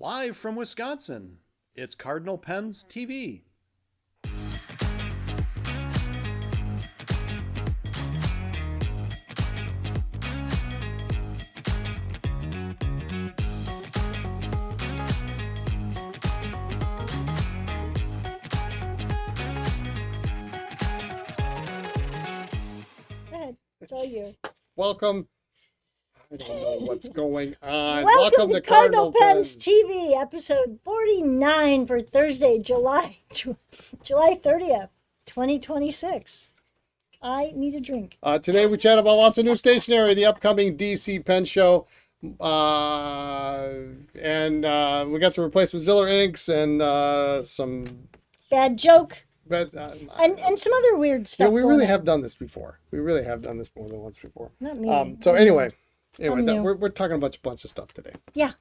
Live from Wisconsin, it's Cardinal Pens TV. Go ahead. It's all you. Welcome. I don't know what's going on. Welcome to Cardinal Pens TV, episode 49 for Thursday, July 30th, 2026. I need a drink. Today we chat about lots of new stationery, the upcoming DC Pen Show, and we got some replaced with Ziller inks and some Bad joke. but And some other weird stuff. we going really on. have done this before. We really have done this more than once before. Not me. So anyway, I'm new. we're talking about a bunch of stuff today. Yeah.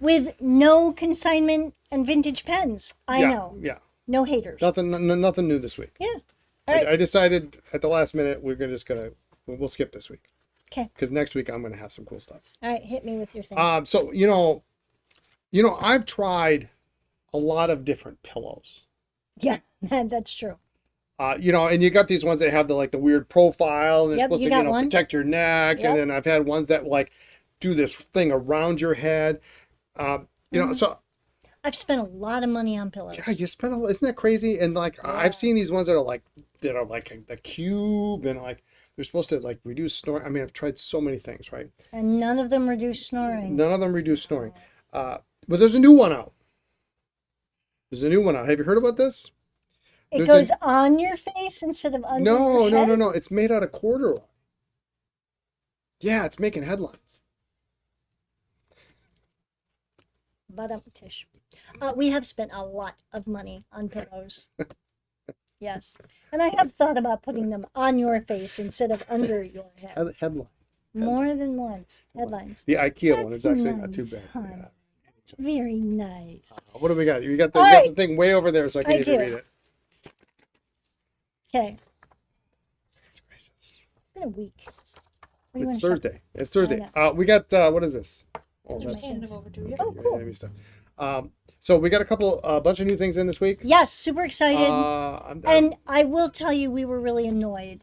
With no consignment and vintage pens. I know. Yeah. No haters. Nothing new this week. Yeah. All right. I decided at the last minute we'll skip this week. Okay. Because next week I'm gonna have some cool stuff. All right. Hit me with your thing. So I've tried a lot of different pillows. Yeah, that's true. And you got these ones that have the weird profile, and they're Yep, supposed you to got one. protect your neck. Yep. And then I've had ones that do this thing around your head. So I've spent a lot of money on pillows. yeah, you spend isn't that crazy? And I've seen these ones that are like the cube, and they're supposed to reduce snoring. I mean, I've tried so many things, right? And none of them reduce snoring. None of them reduce snoring. But there's a new one out. Have you heard about this? It There's goes on your face instead of under your head? No. It's made out of corduroy. Yeah, it's making headlines. But Tish. We have spent a lot of money on pillows. Yes. And I have thought about putting them on your face instead of under your head. Headlines. More than once. Headlines. The IKEA one That's is actually not too nice, bad. hon. Yeah. It's very nice. What do we got? You got All you got right. the thing way over there, so I I can even do. read it. Okay. It's been a week. What do you It's wanna Thursday. It's Thursday. I We got what is this? Oh, Those are my that's hands. Hand them over to you. Oh, cool. enemy stuff. So we got a bunch of new things in this week. Yes, super excited. And I will tell you, we were really annoyed.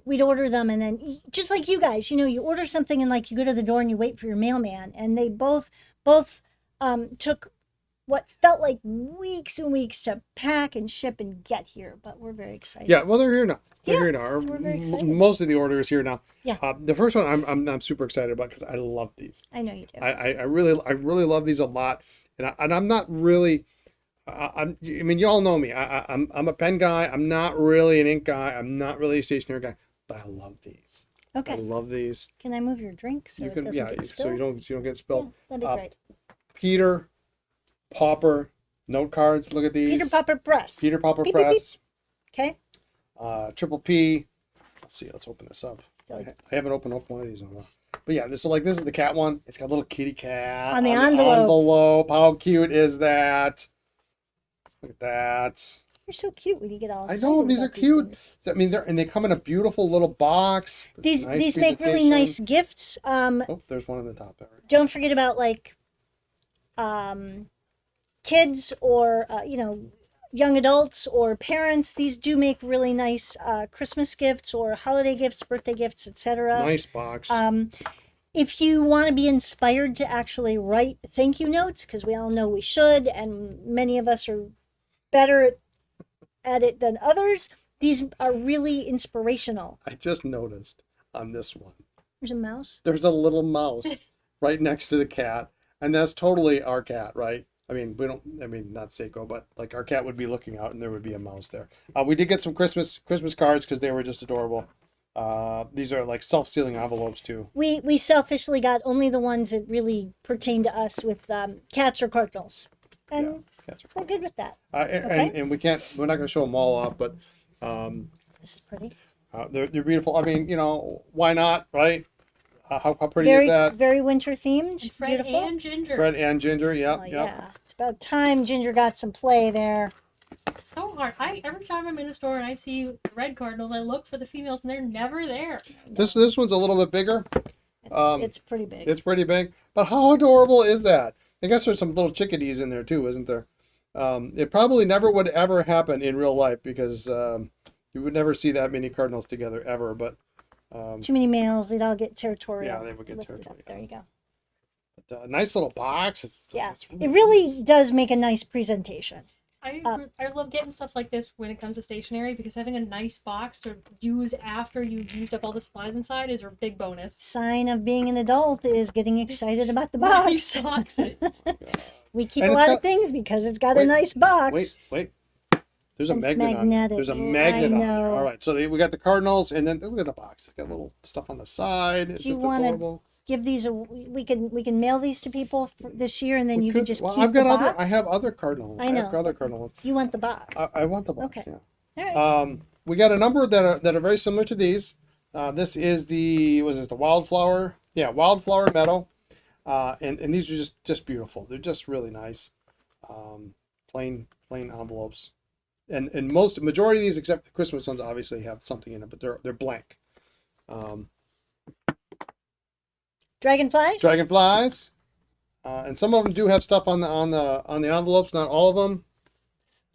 We'd order them, and then just like you guys, you order something, and you go to the door and you wait for your mailman, and they both took what felt like weeks and weeks to pack and ship and get here. But we're very excited. yeah, well, they're here now. They're Yeah, here now. Or so we're very excited. Most of the order is here now. Yeah. The first one I'm super excited about because I love these. I know you do. I really love these a lot, and I'm not really. I mean, you all know me. I'm a pen guy. I'm not really an ink guy. I'm not really a stationery guy, but I love these. I Okay. love these. Can I move your drink so You it can, doesn't yeah, get so spilled? you don't get spilled. Yeah, that'd be great. Peter, Pauper, note cards. Look at these. Peter Pauper Press. Peter Pauper Beep, beep, beep. Press. Okay. Triple P. Let's see. Let's open this up. So I haven't opened up one of these in a while. But yeah, this is the cat one. It's got a little kitty cat On the envelope. How cute is that? Look at that. You're so cute when you get all I excited know these are about cute. things. I mean, they come in a beautiful little box. These Nice these make really presentation. nice gifts. Oh, there's one on the top there. Don't forget about kids or young adults or parents. These do make really nice Christmas gifts or holiday gifts, birthday gifts, etc. Nice box. If you want to be inspired to actually write thank you notes, because we all know we should, and many of us are better at it than others, these are really inspirational. I just noticed on this one, There's a mouse. there's a little mouse right next to the cat, and that's totally our cat, right? I mean, not Seiko, but our cat would be looking out and there would be a mouse there. We did get some Christmas cards because they were just adorable. These are self-sealing envelopes too. We selfishly got only the ones that really pertain to us with cats or cardinals, and Cats are we're good with that. and we're not going to show them all off, but This is pretty. they're beautiful. I mean, why not, right? How pretty Very is that? very winter themed. Fred Beautiful. and Ginger. Red and ginger, yeah, Oh, yeah. yeah. It's about time Ginger got some play there. So hard. Every time I'm in a store and I see red cardinals, I look for the females and they're never there. This one's a little bit bigger. It's pretty big. It's pretty big, But how adorable is that? I guess there's some little chickadees in there too, isn't there? It probably never would ever happen in real life because you would never see that many cardinals together ever. But Too many males, they'd all get territorial. yeah, they would get Lift it up. territorial. There you go. But, nice little box. Yeah, It's it really nice. does make a nice presentation. I love getting stuff like this when it comes to stationery because having a nice box to use after you've used up all the supplies inside is a big bonus. Sign of being an adult is getting excited about the Nice box. boxes. We keep And a it's lot got- of things because it's got a Wait, nice box. Wait. There's a It's magnet on there. magnetic. There's a I magnet on there. know. All right, so we got the cardinals, and then look at the box. It's got little stuff on the side. It's Do you just wanna adorable. Give these we can mail these to people for this year, and then you can just Well, keep I've got the other. box. I have other cardinal. I I know. have other cardinal ones. You want the box? I want the box. Okay. Yeah. All right. We got a number that are very similar to these. This is the wildflower? Yeah, wildflower meadow. And these are just beautiful. They're just really nice. Plain envelopes. And majority of these, except the Christmas ones, obviously have something in it, but they're blank. Dragonflies. Dragonflies. And some of them do have stuff on the envelopes. Not all of them.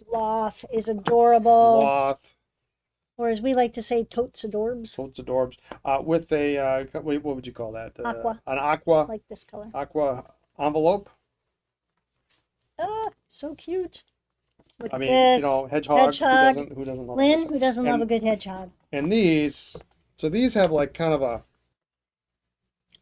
Sloth is adorable, Sloth. or as we like to say, totes adorbs, Totes adorbs. With a what would you call that? Aqua. An aqua like this color. envelope. Ah, so cute. Look I at mean, this. hedgehog. Hedgehog. Who doesn't love a Lynn, hedgehog? who doesn't love a And- good hedgehog? And these have like kind of a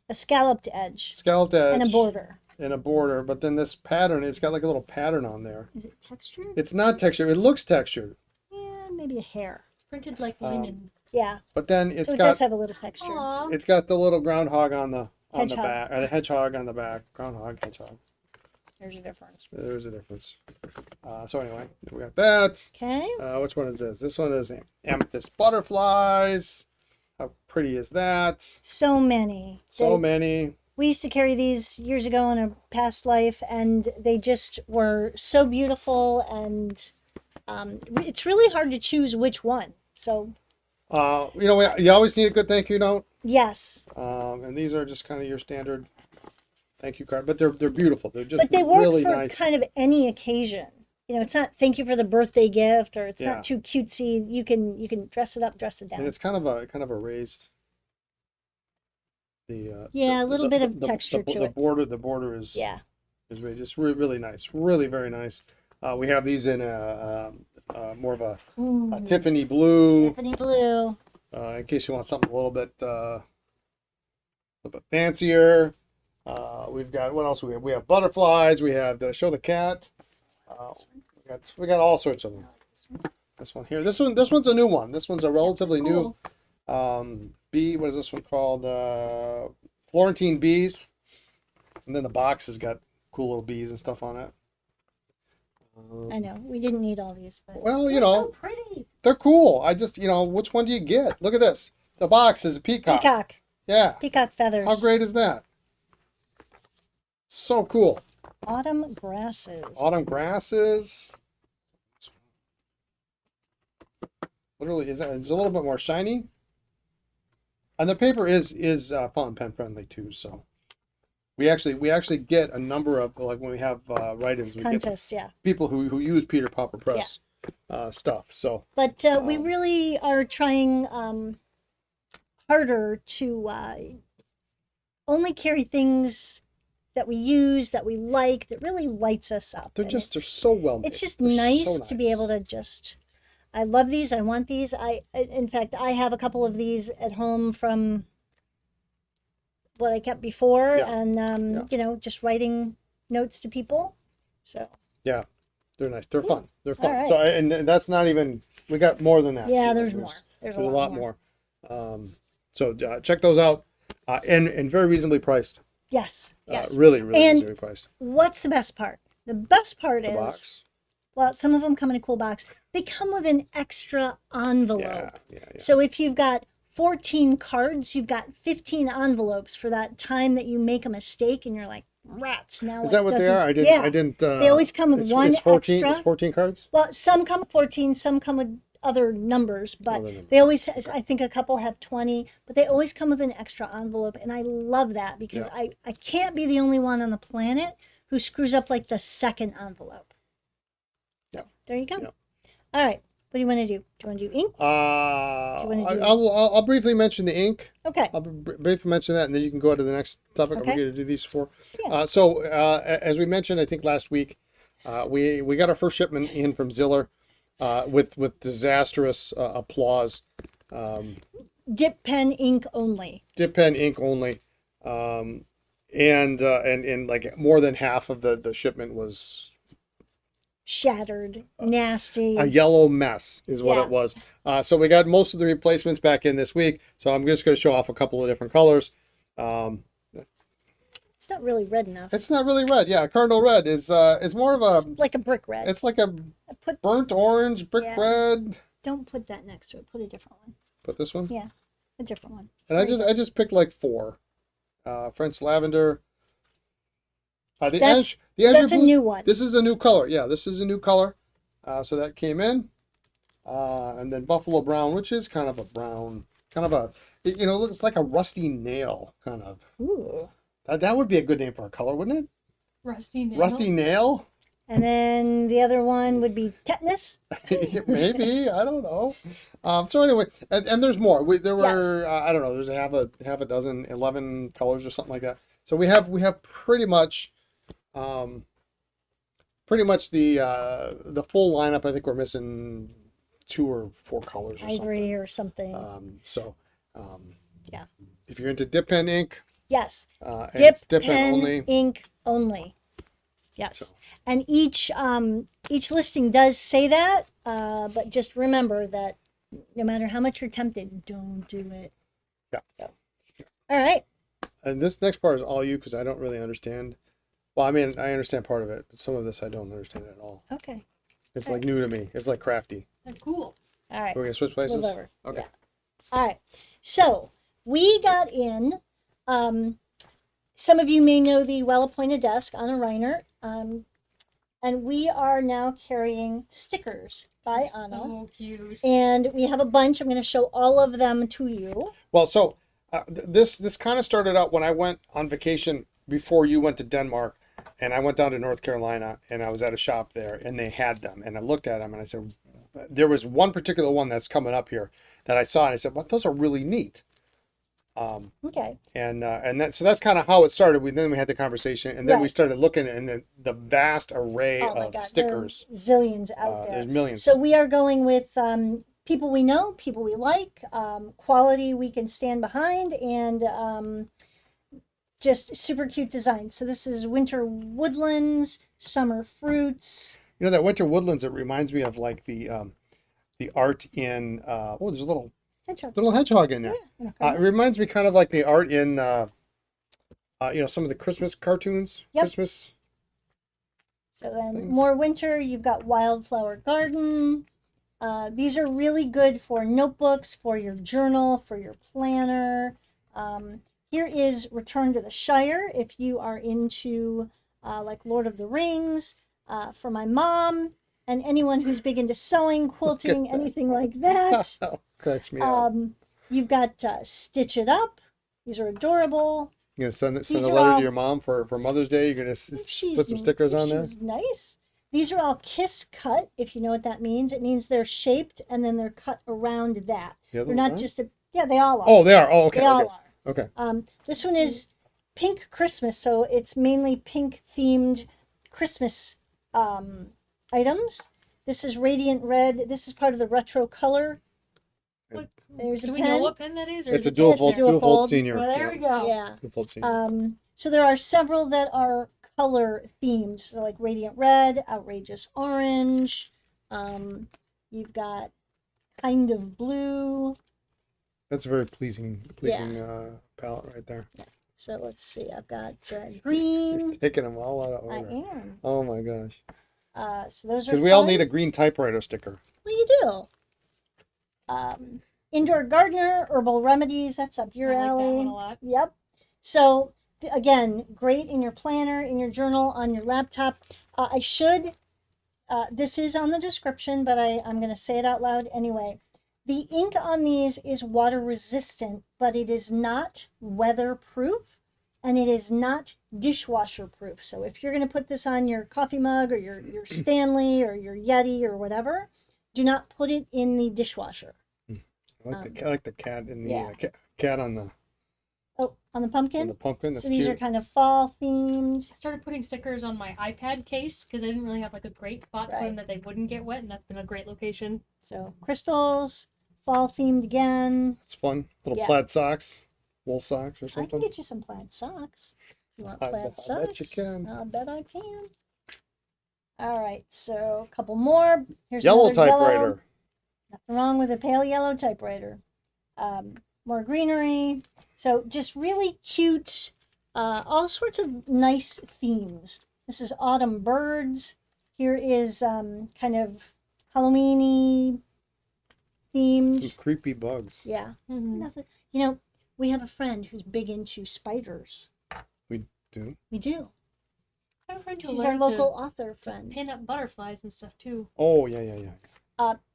A scalloped edge scalloped edge and a border. and a border, but then this pattern, it's got like a little pattern on there. Is it textured? It's not textured. It looks textured, Yeah, maybe a hair. It's printed like linen. Yeah, but then it's so it got does have a little texture. Aw. it's got the little groundhog on the Hedgehog. back, or the hedgehog on the back. Groundhog, hedgehog. There's a difference. There's a difference. So anyway, we got that. Okay. Which one is this? This one is amethyst butterflies. How pretty is that? So many. So many. We used to carry these years ago in a past life, and they just were so beautiful. And it's really hard to choose which one. So You always need a good thank you note. yes, And these are just kind of your standard thank you card, but they're beautiful. They're just but they work really for nice. kind of any occasion. It's not thank you for the birthday gift, or it's Yeah. not too cutesy. You can dress it up, dress it And down. it's kind of a raised. Yeah, a little bit of texture to it. The border is Yeah. is really just really nice, really very nice. We have these in more of a Ooh, Tiffany blue. Tiffany blue. In case you want something a little bit fancier. We've got what else we have? We have butterflies. We have the show the cat. We got all sorts of them. This one here. This one's a new one. This one's a relatively new bee. What is this one called? Florentine bees. And then the box has got cool little bees and stuff on it. I know we didn't need all these, but Well, they're so pretty. they're cool. I just, which one do you get? Look at this. The box is a peacock. Peacock, Yeah. peacock feathers. How great is that? So cool. Autumn grasses. Autumn grasses. Literally, it's a little bit more shiny. And the paper is fountain pen friendly too. So we actually get a number of, like when we have write-ins, we get Contest, yeah. people who use Pauper Press stuff. So But we really are trying harder to only carry things that we use, that we like, that really lights us up. they're And they're so well made. it's just They're nice so to be able to just. I love these. I want these. In fact, I have a couple of these at home from what I kept before, Yeah. and just writing notes to people. So Yeah, they're nice. They're fun. They're fun. All right. So and that's not even. We got more than that. yeah, too. there's more. There's There's a lot more. So check those out, and very reasonably priced. Yes. Yes. Really And- reasonably priced. What's the best part? The best part The is, box. well, some of them come in a cool box. They come with an extra envelope. Yeah. So if you've got 14 cards, you've got 15 envelopes for that time that you make a mistake and you're like, rats. Now Is it that what they doesn't- are? Yeah. I didn't. They always come with one it's 14, extra. It's 14 cards. Well, some come with 14, some come with other numbers, but Other numbers. they always, I think a couple have 20, but they always come with an extra envelope. And I love that because Yeah. I can't be the only one on the planet who screws up like the second envelope. So there you go. Yeah. All right. What do you want to do? Do you want to do ink? wanna do- I'll briefly mention the ink. Okay. I'll briefly mention that, and then you can go to the next topic. Okay. I'm going to do these four. Yeah. As we mentioned, I think last week, we got our first shipment in from Ziller, with disastrous applause. Dip pen ink only. Dip pen ink only, and like more than half of the shipment was Shattered. Nasty. a yellow mess is what Yeah. it was. So we got most of the replacements back in this week. So I'm just going to show off a couple of different colors. It's not really red enough. It's not really red. Yeah, Cardinal red is more of a, Like a brick red. it's like a Put burnt orange, brick Yeah. red. Don't put that next to it. Put a different one. Put this one. Yeah, a different one. And I just picked like four. French lavender. The That's- the azure That's a blue. new one. This is a new color. Yeah, this is a new color. So that came in. And then buffalo brown, which is kind of a brown, kind of a, it looks like a rusty nail, kind of. Ooh. That would be a good name for a color, wouldn't it? Rusty nail. Rusty nail? And then the other one would be tetanus. Maybe, I don't know. So anyway, and there's more. There were I don't know. There's half a dozen, 11 colors or something like that. So we have pretty much the full lineup. I think we're missing 2 or 4 colors or Ivory or something. something. Yeah. If you're into dip pen ink, Yes. and Dip it's dip pen pen only. ink only. Yes. So. And each listing does say that, but just remember that no matter how much you're tempted, don't do it. Yeah. So, all right. And this next part is all you because I don't really understand. Well, I mean, I understand part of it, but some of this I don't understand at all. Okay. It's like new to me. It's like crafty. They're cool. All right. We're gonna switch places. Move over. Okay. Yeah. All right. So we got in. Some of you may know the well-appointed desk on a Reiner, and we are now carrying stickers by Anna, So cute. and we have a bunch. I'm going to show all of them to you. Well, so this kind of started out when I went on vacation before you went to Denmark, and I went down to North Carolina, and I was at a shop there, and they had them, and I looked at them, and I said, there was one particular one that's coming up here that I saw, and I said, well, those are really neat. Okay. And so that's kind of how it started. Then we had the conversation, and then we Right. started looking at the vast array Oh my of God, stickers. there are zillions out there. There's millions. So we are going with people we know, people we like, quality we can stand behind, and just super cute designs. So this is winter woodlands, summer fruits. That winter woodlands. It reminds me of like the art in there's a little hedgehog in there. Yeah, okay. It reminds me kind of like the art in some of the Christmas cartoons. Yep. Christmas. So then things. more winter, you've got wildflower garden. These are really good for notebooks, for your journal, for your planner. Here is Return to the Shire if you are into like Lord of the Rings. For my mom and anyone who's big into sewing, quilting, that. anything like that. Oh, cracks me up. You've got Stitch It Up. These are adorable. You're gonna send these a are letter all- to your mom for Mother's Day. You're gonna put some stickers on there. She's nice. These are all kiss cut, if you know what that means. It means they're shaped and then they're cut around that. The other They're ones not aren't? just they all are. Oh, they are. Oh, okay. they all Okay. are. Okay. This one is pink Christmas, so it's mainly pink themed Christmas items. This is radiant red. This is part of the retro color. What- There's Do a we pen. know what pen that is? Or It's is a it dual just fold, there? dual dual fold fold. senior. Well, there we go. Yeah. Dual fold senior. So there are several that are color themed, so like radiant red, outrageous orange. You've got kind of blue. That's a very pleasing palette right there. So let's see. I've got green. Taking them all out of I order. am. Oh my gosh. So those are. Because we all fun. need a green typewriter sticker. Well, you do. Indoor gardener, herbal remedies. That's up your I like that alley. one a lot. Yep. So again, great in your planner, in your journal, on your laptop. I should this is on the description, but I'm going to say it out loud anyway. The ink on these is water resistant, but it is not weatherproof and it is not dishwasher proof. So if you're going to put this on your coffee mug or your Stanley or your Yeti or whatever, do not put it in the dishwasher. I like the cat in the yeah. cat on the On the pumpkin? on the pumpkin. That's So these cute. are kind of fall themed. I started putting stickers on my iPad case because I didn't really have like a great spot for them that they wouldn't get wet, and that's been a great location. So crystals, fall themed again. It's fun. Little Yeah. plaid socks, wool socks or I can something. get you some plaid socks. You want I plaid bet socks? you can. I'll bet I can. All right, so a couple more. Here's Yellow another typewriter. Yellow. Nothing wrong with a pale yellow typewriter. More greenery. So just really cute, all sorts of nice themes. This is autumn birds. Here is kind of Halloween-y themed. Some creepy bugs. Yeah. Mm-hmm. Nothing. You know, we have a friend who's big into spiders. We do. We do. I have a friend who She's our learned local to author friend. pin up butterflies and stuff too. Oh yeah.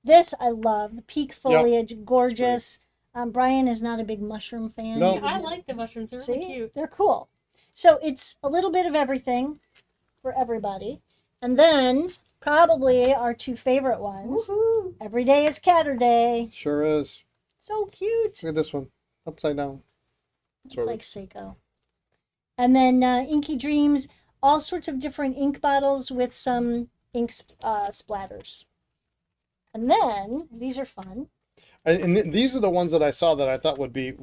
This I love. The peak foliage, gorgeous. Brian is not a big mushroom fan. No. Yeah, I like the mushrooms. They're really See, cute. they're cool. So it's a little bit of everything for everybody. And then probably our two favorite ones. Woohoo! Every day is Catter Day. Sure is. So cute. Look at this one. Upside down. It's Sort of. like Seiko. And then Inky Dreams, all sorts of different ink bottles with some ink splatters. And then these are fun. And these are the ones that I saw that I thought would be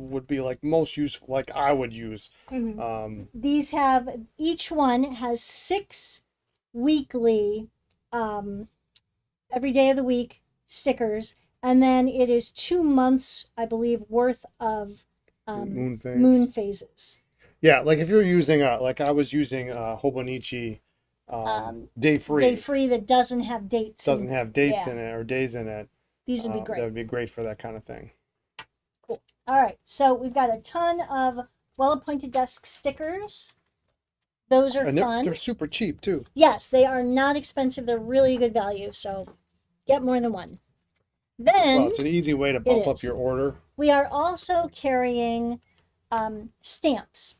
like most useful, like I would use. Mm-hmm. These have, each one has 6 weekly, every day of the week stickers. And then it is 2 months, I believe, worth of moon phases. Yeah, like if you're using like I was using Hobonichi day free. Day free that doesn't have dates. Doesn't have dates yeah. in it or days in it. These would be great. That would be great for that kind of thing. Cool. All right, so we've got a ton of well-appointed desk stickers. Those are And fun. they're super cheap too. Yes, they are not expensive. They're really good value, so get more than one. Then Well, it's an easy way to bump up is. your order. we are also carrying stamps.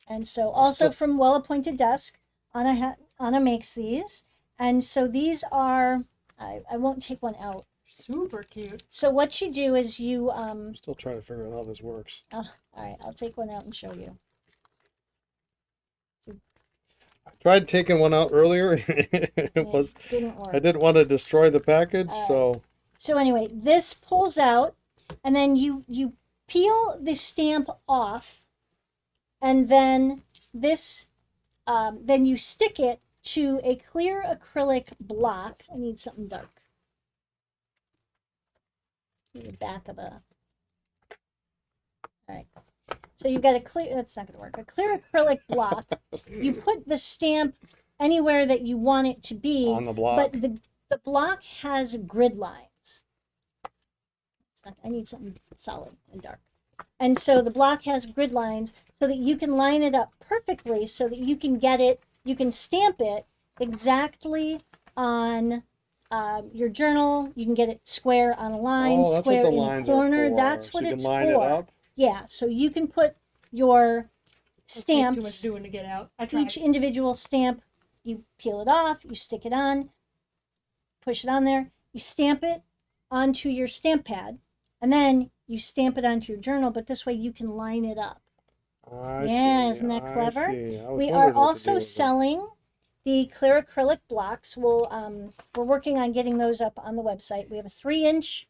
And so also from Well-Appointed Desk, Anna makes these. And so these are, I won't take one out. Super cute. So what you do is you, I'm still trying to figure out how this works. all right, I'll take one out and show you. I tried taking one out earlier. It didn't work. I didn't want to destroy the package, so So anyway, this pulls out, and then you peel the stamp off, and then this, then you stick it to a clear acrylic block. I need something dark. The back of a. All right. So you've got a clear. That's not going to work. A clear acrylic block. You put the stamp anywhere that you want it to be on the block. but the block has grid lines. I need something solid and dark. And so the block has grid lines so that you can line it up perfectly so that you can get it, you can stamp it exactly on your journal. You can get it square on a line, Oh, that's what square the in lines a are corner. for. That's So what you can it's line it for. up? Yeah, so you can put your That's too much stamps, doing to get out. I tried. each individual stamp, you peel it off, you stick it on, push it on there, you stamp it onto your stamp pad, and then you stamp it onto your journal, but this way you can line it up. I Yeah, see, isn't that I clever? see. I was We wondering are what to do also with it. selling the clear acrylic blocks. We're working on getting those up on the website. We have a 3-inch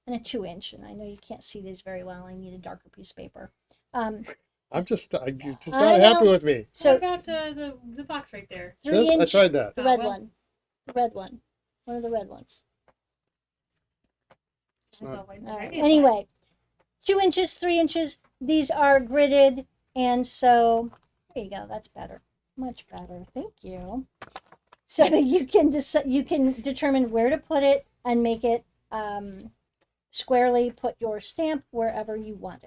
and a 2-inch, and I know you can't see these very well. I need a darker piece of paper. You're just I not happy know. with me. So what about the box right there? 3-inch, I tried that. the Oh, red well. one, the red one, one of the red ones. That's not- all right. All right. Maybe it's Anyway, 2 inches, 3 inches. These are gridded, and so there you go. That's better, much better. Thank you. So that you can determine where to put it and make it squarely. Put your stamp wherever you want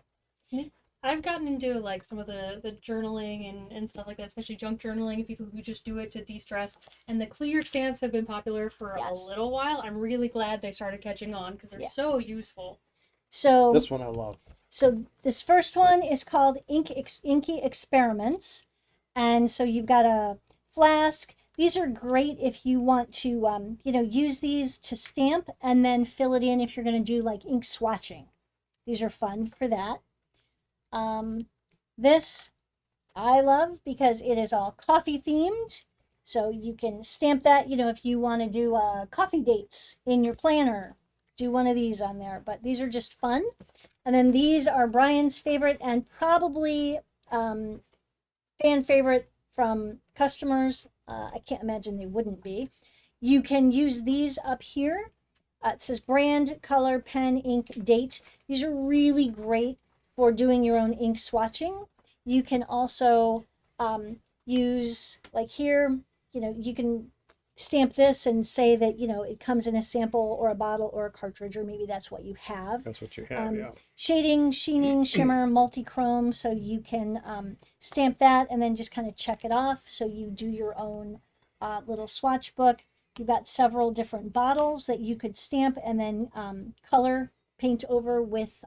it. I've gotten into like some of the journaling and stuff like that, especially junk journaling and people who just do it to de-stress. And the clear stamps have been popular for a Yes. little while. I'm really glad they started catching on because they're Yeah. so useful. So This one I love. So this first one is called Inky Experiments. And so you've got a flask. These are great if you want to, use these to stamp and then fill it in if you're going to do like ink swatching. These are fun for that. This I love because it is all coffee themed. So you can stamp that, if you want to do coffee dates in your planner, do one of these on there. But these are just fun. And then these are Brian's favorite and probably fan favorite from customers. I can't imagine they wouldn't be. You can use these up here. It says brand, color, pen, ink, date. These are really great for doing your own ink swatching. You can also use, like here, you can stamp this and say that, it comes in a sample or a bottle or a cartridge, or maybe that's what you have. That's what you have, yeah. Shading, sheening, shimmer, multi-chrome. So you can stamp that and then just kind of check it off. So you do your own little swatch book. You've got several different bottles that you could stamp and then color, paint over with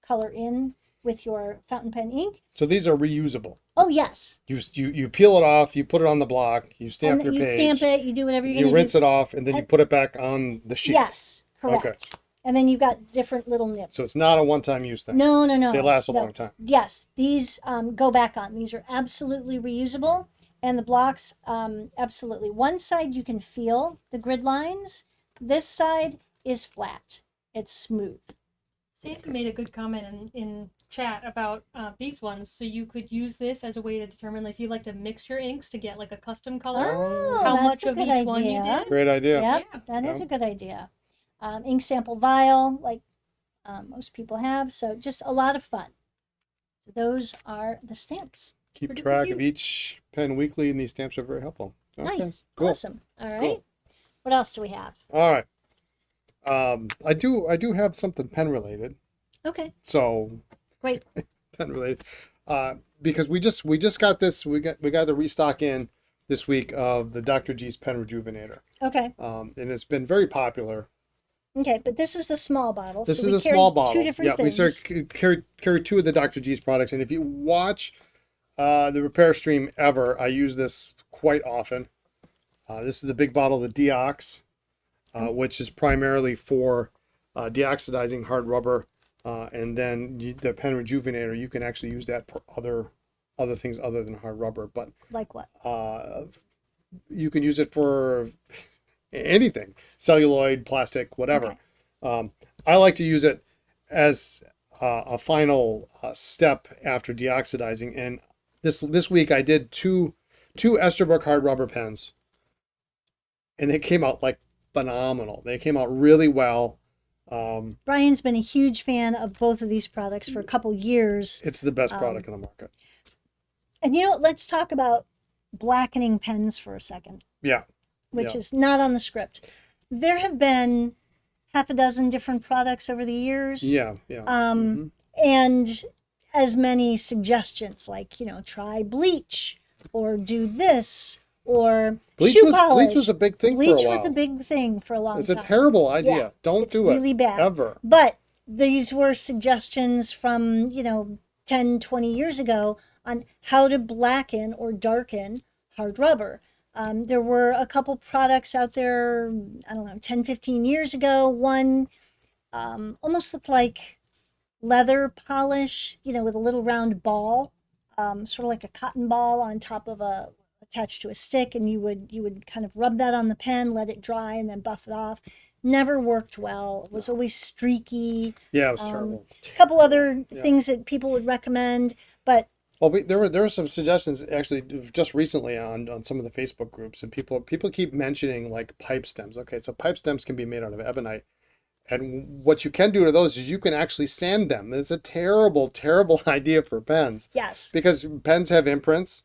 color in with your fountain pen ink. So these are reusable. Oh, yes. You peel it off, you put it on the block, you stamp your you page. stamp it, you do whatever you're You going to do. rinse it off, and then you put it back on the sheet. Yes, correct. Okay. And then you've got different little nips. So it's not a one-time use thing. No. They last a No. long time. Yes, these go back on. These are absolutely reusable. And the blocks, absolutely. One side you can feel the grid lines. This side is flat. It's smooth. Sandy made a good comment in chat about these ones, so you could use this as a way to determine if you like to mix your inks to get like a custom color, Oh, how that's much a of good each one you idea. did. Great idea. Yep, Yeah. that is Yeah. a good idea. Ink sample vial, like most people have. So just a lot of fun. So those are the stamps. Keep Pretty track cute. of each pen weekly, and these stamps are very helpful. Okay, Nice. Cool. Awesome. All right. Cool. What else do we have? All right. I do have something pen related. Okay, So great. pen related. Because we just got this. We got the restock in this week of the Dr. G's Pen Rejuvenator. Okay. And it's been very popular. Okay, but this is the small bottle. This so is we a carry small bottle. Two different we things. carry two of the Dr. G's products, and if you watch the repair stream ever, I use this quite often. This is the big bottle of the Deox, which is primarily for deoxidizing hard rubber, and then the pen rejuvenator. You can actually use that for other things other than hard rubber, but Like what? you can use it for anything, celluloid, plastic, whatever. Okay. I like to use it as a final step after deoxidizing. And this week I did two Esterbrook hard rubber pens, and they came out like phenomenal. They came out really well. Brian's been a huge fan of both of these products for a couple years. It's the best product in the market. And let's talk about blackening pens for a second, Yeah. which Yeah. is not on the script. There have been half a dozen different products over the years. Yeah. Yeah. And as many suggestions like, try bleach or do this or shoe polish. Bleach was a big thing Bleach for a while. was a big thing for a long It's time. a terrible idea. Yeah, Don't it's do it. really bad. Ever. But these were suggestions from, 10, 20 years ago on how to blacken or darken hard rubber. There were a couple products out there, I don't know, 10, 15 years ago. One almost looked like leather polish, with a little round ball, sort of like a cotton ball on top of attached to a stick, and you would kind of rub that on the pen, let it dry, and then buff it off. Never worked well. It was always streaky. Yeah, it was terrible. A couple other Yeah. things that people would recommend, but Well, there were some suggestions actually just recently on some of the Facebook groups, and people keep mentioning like pipe stems. Okay, so pipe stems can be made out of ebonite, and what you can do to those is you can actually sand them. It's a terrible, terrible idea for pens yes, because pens have imprints,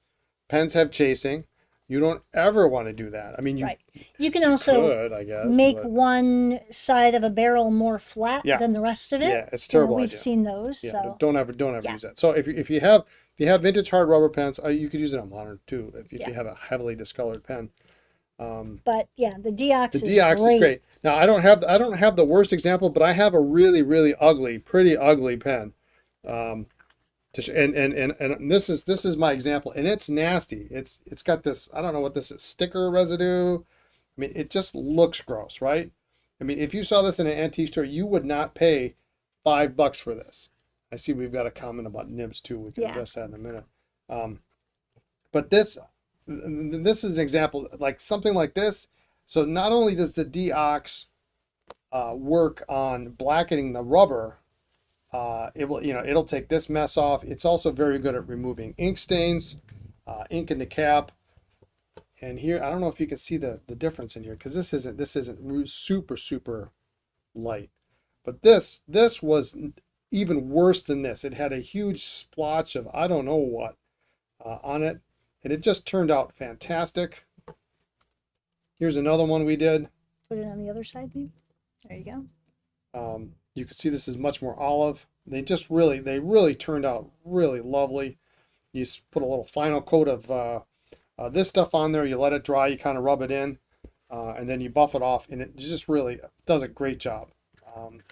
pens have chasing. You don't ever want to do that. I mean, you Right. You can also could, I guess. make but- one side of a barrel more flat Yeah. than the rest of it. Yeah, it's a terrible We've idea. seen those. Yeah, So don't ever Yeah. use that. So if you have vintage hard rubber pens, you could use it on modern too. If Yeah. you have a heavily discolored pen. but yeah, the Deox The is Deox great. is great. Now I don't have the worst example, but I have a really ugly, pretty ugly pen. And this is my example, and it's nasty. It's got this, I don't know what this is, sticker residue. I mean, it just looks gross, right? I mean, if you saw this in an antique store, you would not pay $5 for this. I see we've got a comment about nibs too. We can Yeah. address that in a minute. But this is an example, like something like this. So not only does the Deox work on blackening the rubber, it'll take this mess off. It's also very good at removing ink stains, ink in the cap. And here, I don't know if you can see the difference in here, because this isn't super light. But this was even worse than this. It had a huge splotch of I don't know what on it, and it just turned out fantastic. Here's another one we did. Put it on the other side, maybe. There you go. You can see this is much more olive. They really turned out really lovely. You put a little final coat of this stuff on there. You let it dry. You kind of rub it in, and then you buff it off, and it just really does a great job.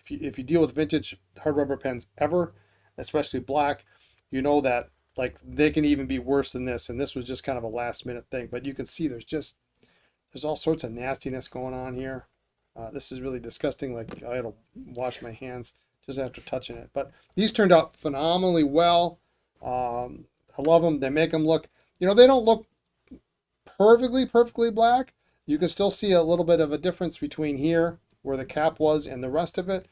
If you deal with vintage hard rubber pens ever, especially black, you know that like they can even be worse than this. And this was just kind of a last minute thing. But you can see there's all sorts of nastiness going on here. This is really disgusting. Like I had to wash my hands just after touching it. But these turned out phenomenally well. I love them. They make them look, they don't look perfectly black. You can still see a little bit of a difference between here where the cap was and the rest of it.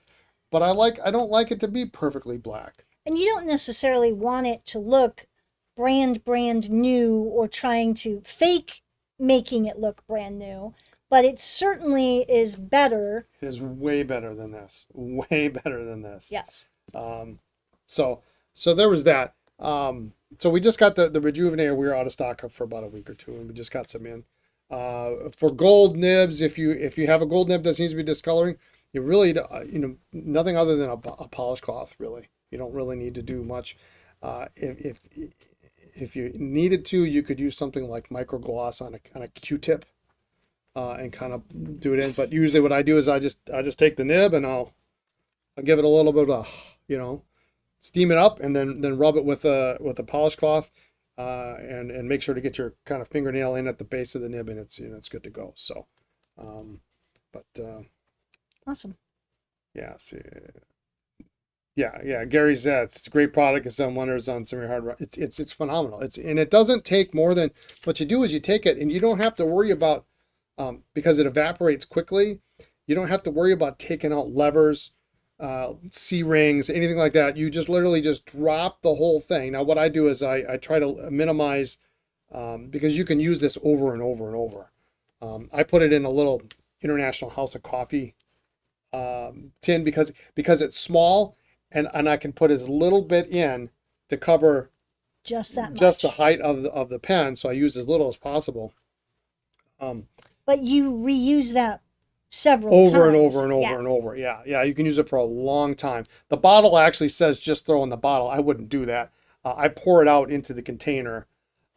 But I don't like it to be perfectly black. And you don't necessarily want it to look brand new or trying to fake making it look brand new, but it certainly is better. It is way better than this. Way better than this. Yes. So there was that. So we just got the Rejuvenator. We were out of stock for about a week or two, and we just got some in. For gold nibs, if you have a gold nib that seems to be discoloring, you really nothing other than a polish cloth. Really, you don't really need to do much. If you needed to, you could use something like micro gloss on a Q-tip and kind of do it in. But usually, what I do is I just take the nib and I'll give it a little bit of steam it up, and then rub it with a polish cloth, and make sure to get your kind of fingernail in at the base of the nib, and it's good to go. So, Awesome. yeah, so, yeah. Gary said it's a great product. It's done wonders on semi hard. It's phenomenal. And it doesn't take more than what you do is you take it, and you don't have to worry about because it evaporates quickly. You don't have to worry about taking out levers, C-rings, anything like that. You just literally just drop the whole thing. Now what I do is I try to minimize, because you can use this over and over and over. I put it in a little International House of Coffee tin because it's small, and I can put as little bit in to cover Just that much. just the height of the pen. So I use as little as possible. But you reuse that several Over and times. over and over Yeah. and over. Yeah. You can use it for a long time. The bottle actually says just throw in the bottle. I wouldn't do that. I pour it out into the container,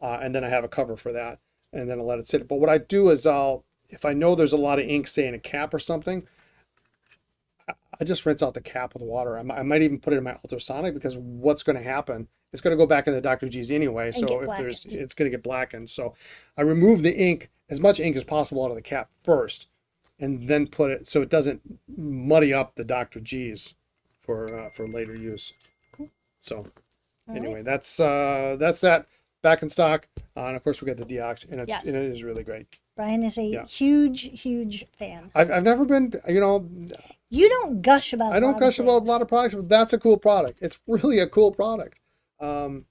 and then I have a cover for that, and then I let it sit. But what I do is if I know there's a lot of ink, say in a cap or something, I just rinse out the cap with water. I might even put it in my ultrasonic, because what's going to happen? It's going to go back in the Dr. G's anyway. And So get it's going to get blackened. So I remove the ink, as much ink as possible out of the cap first, and then put it so it doesn't muddy up the Dr. G's for later use. Cool. So All anyway, right. that's that back in stock, and of course we got the Deox, and Yes. it is really great. Brian is a Yeah. huge fan. I've never been, You don't gush about I don't gush about a lot of products, but that's a cool product. It's really a cool product. And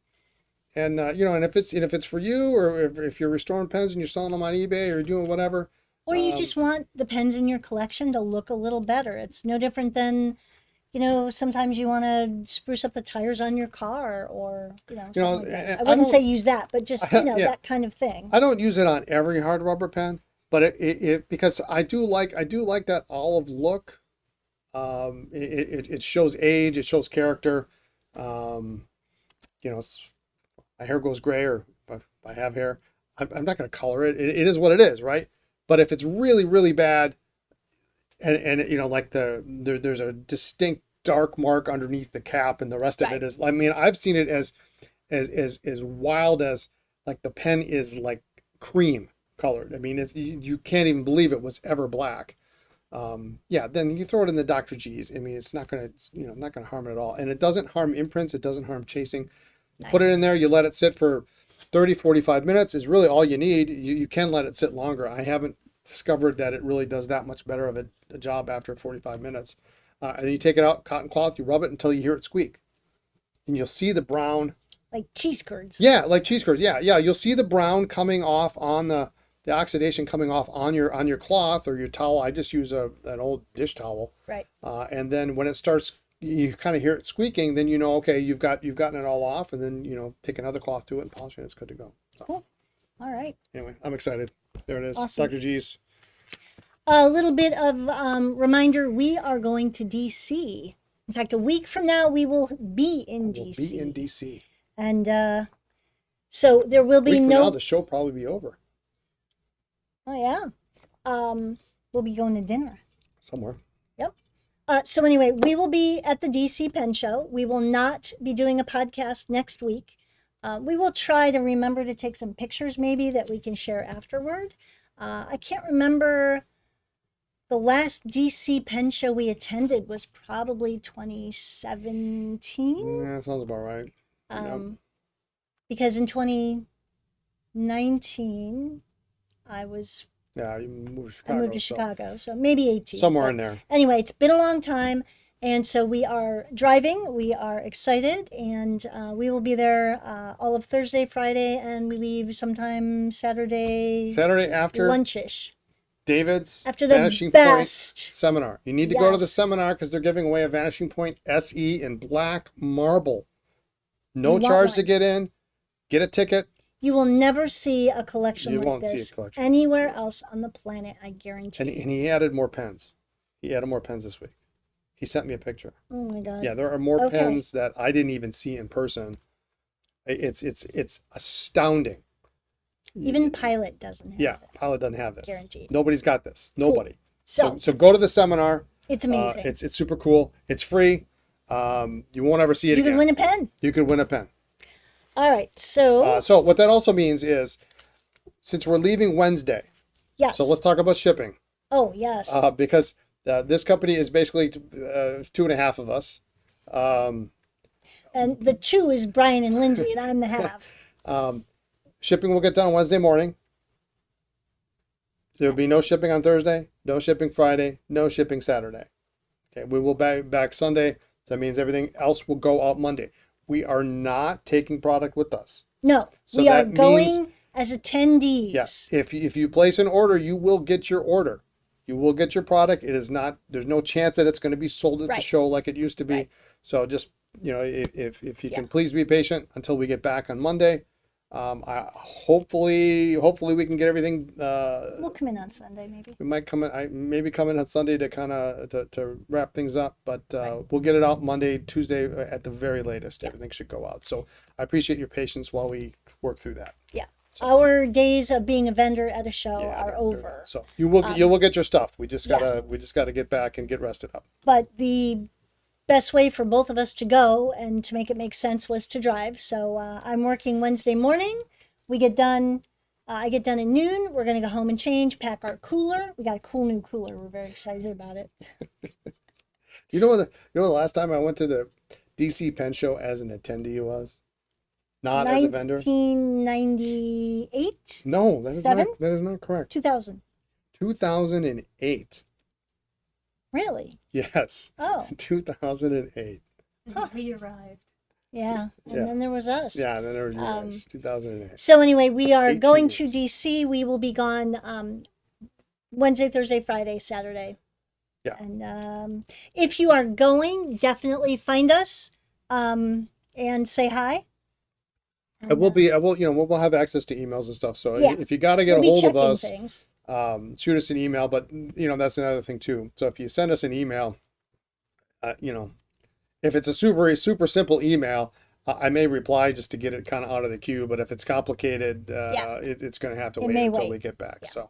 if it's for you, or if you're restoring pens and you're selling them on eBay or doing whatever, Or you just want the pens in your collection to look a little better. It's no different than, sometimes you want to spruce up the tires on your car or, something like that. and I I wouldn't say don't- use that, but just, Yeah. that kind of thing. I don't use it on every hard rubber pen, but it because I do like that olive look. It shows age, it shows character. My hair goes gray, or if I have hair, I'm not going to color it. It is what it is, right? But if it's really, really bad, and like there's a distinct dark mark underneath the cap, and the rest of Right. it is. I mean, I've seen it as wild as like the pen is like cream colored. I mean, you can't even believe it was ever black. Yeah, then you throw it in the Dr. G's. I mean, it's not gonna harm it at all, and it doesn't harm imprints. It doesn't harm chasing. Put it in there. You let it sit for 30, 45 minutes is really all you need. You can let it sit longer. I haven't discovered that it really does that much better of a job after 45 minutes. And then you take it out, cotton cloth, you rub it until you hear it squeak. And you'll see the brown. Like cheese curds. Yeah, like cheese curds. Yeah. You'll see the brown coming off on the oxidation coming off on your cloth or your towel. I just use an old dish towel. Right. And then when it starts, you kind of hear it squeaking, then okay, you've gotten it all off, and then take another cloth to it and polish it, and it's good to go. So, Cool. All right. anyway, I'm excited. There it is. Awesome. Dr. G's. A little bit of reminder, we are going to DC. In fact, a week from now, we will be in We'll DC. be in DC. And so there will A be week from no... now, the show probably be over Oh, yeah. We'll be going to dinner. somewhere. Yep. So anyway, we will be at the DC Pen Show. We will not be doing a podcast next week. We will try to remember to take some pictures maybe that we can share afterward. I can't remember, the last DC Pen Show we attended was probably 2017. Yeah, sounds about right. Because in 2019, Yeah, you moved to I Chicago. moved to so Chicago, so maybe 18. somewhere but in there. Anyway, it's been a long time, and so we are driving. We are excited, and we will be there all of Thursday, Friday, and we leave sometime Saturday After lunchish. David's After the Vanishing best. Point seminar. You need to go to the Yes. seminar because they're giving away a Vanishing Point SE in black marble. No You want charge to one. get in. Get a ticket. You will never see a collection You like won't see a this collection. anywhere else on the planet, I guarantee. And he added more pens. He added more pens this week. He sent me a picture. Oh my God. Yeah, there are more Okay. pens that I didn't even see in person. It's astounding. Even Pilot doesn't have Yeah, this. Pilot doesn't have this. Guaranteed. Nobody's got this. Nobody. So, So go to the seminar. it's amazing. It's super cool. It's free. You won't ever see it you again. can win a pen. You could win a pen. All right. So, So what that also means is, since we're leaving Wednesday, yes. so let's talk about shipping. Oh, yes. Because this company is basically 2.5 of us. And the two is Brian and Lindsay, and I'm the half. Shipping will get done Wednesday morning. There will be no shipping on Thursday, no shipping Friday, no shipping Saturday. Okay, we will be back Sunday. So that means everything else will go out Monday. We are not taking product with us. No, So we are that going means- as attendees. Yes, if you place an order, you will get your order. You will get your product. It is not. There's no chance that it's going to be sold at the Right. show like it used to be. Right. So just if you can please be patient until we get back on Monday. Hopefully we can get everything. We'll come in on Sunday, maybe. We might come in. I maybe come in on Sunday to kind of to wrap things up, but we'll get it out Monday, Tuesday at the very latest. Everything should go out. So I appreciate your patience while we work through that. Yeah. Our days of being a vendor at a show Yeah, are over. So you will get your stuff. We just gotta get back and get rested up. But the best way for both of us to go and to make it make sense was to drive. So I'm working Wednesday morning. We get done. I get done at noon. We're going to go home and change, pack our cooler. We got a cool new cooler. We're very excited about it. You know the last time I went to the DC Pen Show as an attendee was? Not as a vendor? 1998? No, that Seven? is not correct. 2000. 2008. Really? Yes. Oh, 2008. We arrived. yeah. And Yeah. then there was us. Yeah, then there was you guys. 2008. So anyway, we are 18 going to years. DC. We will be gone Wednesday, Thursday, Friday, Saturday. Yeah. And if you are going, definitely find us and say hi. I will be. I will. You know, we'll have access to emails and stuff. So Yeah. if you got to get We'll a be hold of checking us, things. shoot us an email. But you know, that's another thing too. So if you send us an email, you know, if it's a super simple email, I may reply just to get it kind of out of the queue. But if it's complicated, Yeah. it's going to have to It wait may until wait. we get back. Yeah. So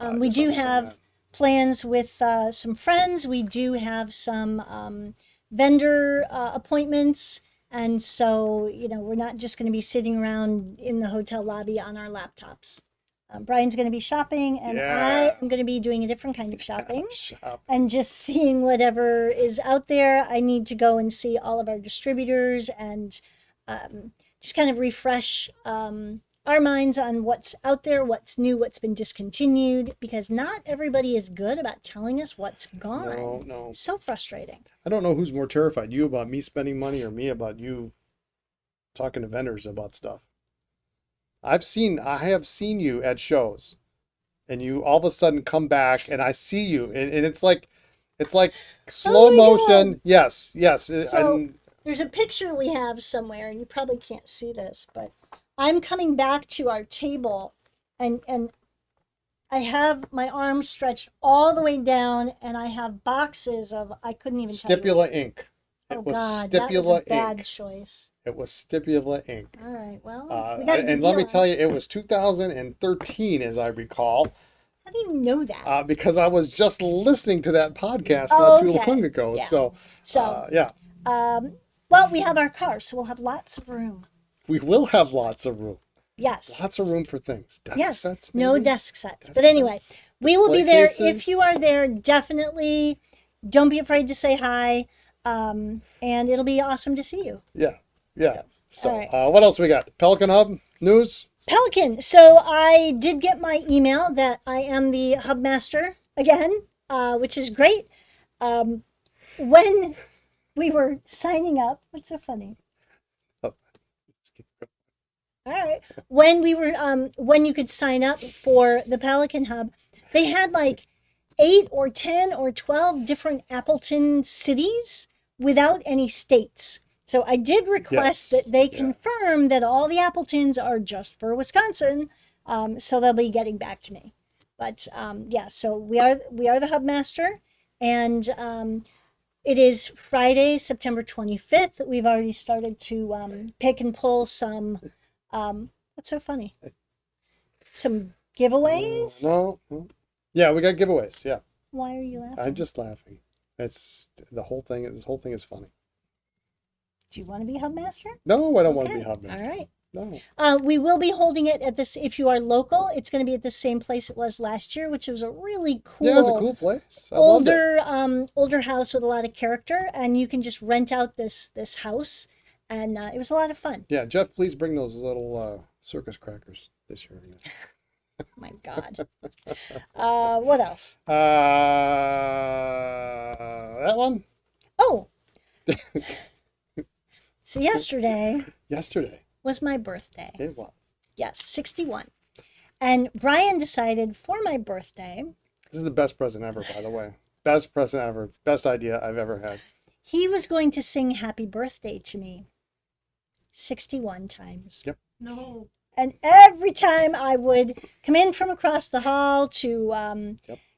We just do understand have that. plans with some friends. We do have some vendor appointments. And so, you know, we're not just going to be sitting around in the hotel lobby on our laptops. Brian's going to be shopping, and Yeah. I am going to be doing a different kind of shopping Shop. and just seeing whatever is out there. I need to go and see all of our distributors and just kind of refresh our minds on what's out there, what's new, what's been discontinued, because not everybody is good about telling us what's gone. No. So frustrating. I don't know who's more terrified, you about me spending money or me about you talking to vendors about stuff. I have seen you at shows and you all of a sudden come back and I see you and it's like slow Oh my motion. God. Yes. So And there's a picture we have somewhere, and you probably can't see this, but I'm coming back to our table, and I have my arms stretched all the way down, and I have boxes of, I couldn't even tell you. Stipula ink. Oh It was God, that was a Stipula bad ink. choice. It was Stipula ink. All right, well, we got a good And let me deal. tell you, it was 2013, as I recall, How do you know that? because I was just listening to that podcast Oh, not too okay. long ago. Yeah. So, So, yeah, well, we have our car, so we'll have lots of room. we will have lots of room. Yes. Lots of room for things. Desk Yes. sets, No maybe? desk sets. Desk But anyway, sets, we will be display there. cases. If you are there, definitely don't be afraid to say hi. And it'll be awesome to see you. Yeah. So, all right. what else we got? Pelican Hub news? Pelican. So I did get my email that I am the hub master again, which is great. When we were signing up, what's so funny? Oh. All right. When we were, when you could sign up for the Pelican Hub, they had like 8 or 10 or 12 different Appleton cities without any states. So I did request Yes. that they Yeah. confirm that all the Appletons are just for Wisconsin. So they'll be getting back to me. But yeah, so we are the hub master, and it is Friday, September 25th. We've already started to pick and pull some. What's so funny? Some giveaways. No. Yeah, we got giveaways. Yeah. Why are you laughing? I'm just laughing. It's the whole thing. This whole thing is funny. Do you want to be hub master? No, I don't want to Okay. be hub master. All right. No. We will be holding it at this. If you are local, it's going to be at the same place it was last year, which was a really cool, Yeah, it's a cool place. I loved it. older house with a lot of character, and you can just rent out this house, and it was a lot of fun. Yeah, Jeff, please bring those little circus crackers this year. Oh my God. What else? That one? Oh. So yesterday Yesterday. was my birthday. It was. Yes, 61. And Brian decided for my birthday, This is the best present ever, by the way. Best present ever. Best idea I've ever had. he was going to sing happy birthday to me 61 times. Yep. No. And every time I would come in from across the hall to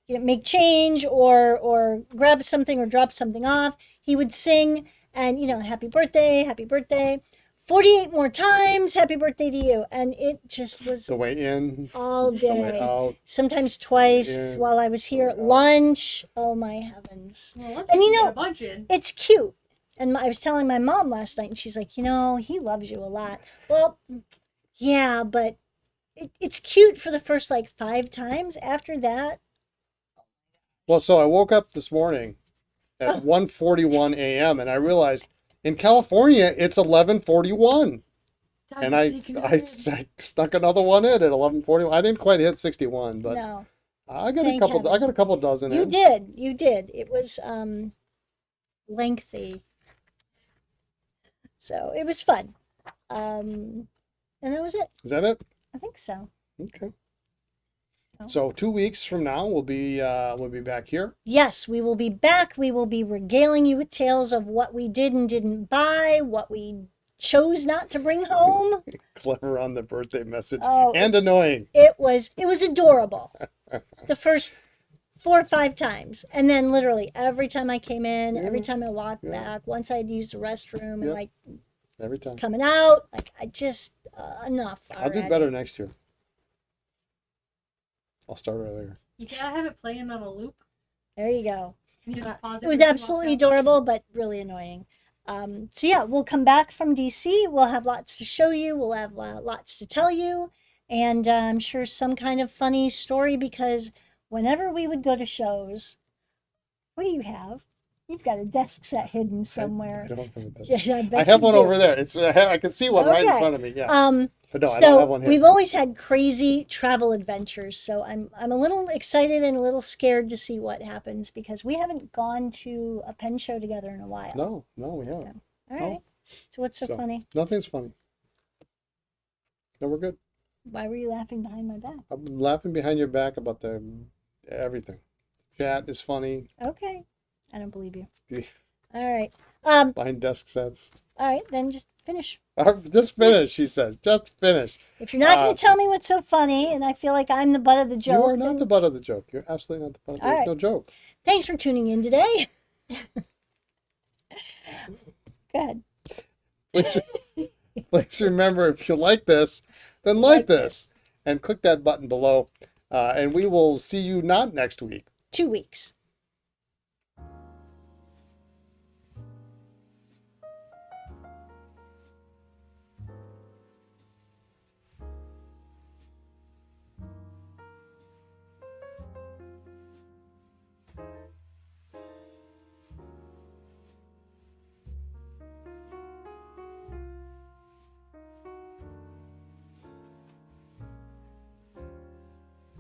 make change or grab something or drop something off, he would sing and, happy birthday, 48 more times, happy birthday to you. And it just was The way in, all the way day. out. Sometimes twice Yeah. while I was here at Yeah. lunch. Oh my heavens. Well, let's And get a bunch in. It's cute. And I was telling my mom last night, and she's like, he loves you a lot. Well, yeah, but it's cute for the first like 5 times. After that, Well, so I woke up this morning at 1:41 a.m. and I realized in California it's 11:41. And I stuck another one in at 11:41. I didn't quite hit 61, but no, I got Thank a couple. heaven. I got a couple dozen you in. did. It was lengthy, so it was fun. And that was it. Is that it? I think so. Okay. So 2 weeks from now, we'll be back here. Yes, we will be back. We will be regaling you with tales of what we did and didn't buy, what we chose not to bring home. Clever on the birthday message Oh, and annoying. It was adorable. The first 4 or 5 times, and then literally every time I came in, every time I walked back, once I'd used the restroom, and Yep. like Every time. coming out, like I just enough. I'll do already. better next year. I'll start earlier. You gotta have it playing on a loop. There you go. You just pause It was when you walk absolutely out. adorable, but really annoying. So yeah, we'll come back from DC. We'll have lots to show you. We'll have lots to tell you, and I'm sure some kind of funny story, because whenever we would go to shows, what do you have? You've got a desk set hidden somewhere. I don't have a desk. Yes, I bet I have you one do. over there. It's I can see one right in Okay. front of me. Yeah. But no, I So don't have one we've here. always had crazy travel adventures. So I'm a little excited and a little scared to see what happens, because we haven't gone to a pen show together in a while. No, we haven't. All right. So what's so funny? Nothing's funny. No, we're good. Why were you laughing behind my back? I'm laughing behind your back about everything. Chat is funny. Okay. I don't believe you. Yeah. All right. Behind desk sets. All right, then just finish. Just finish, she says. Just finish. If you're not going to tell me what's so funny, and I feel like I'm the butt of the joke, You are not then the butt of the joke. You're absolutely not the butt. There's right. no joke. thanks for tuning in today. Go ahead. Please remember, if you like this, then like this. And click that button below. And we will see you not next week. 2 weeks.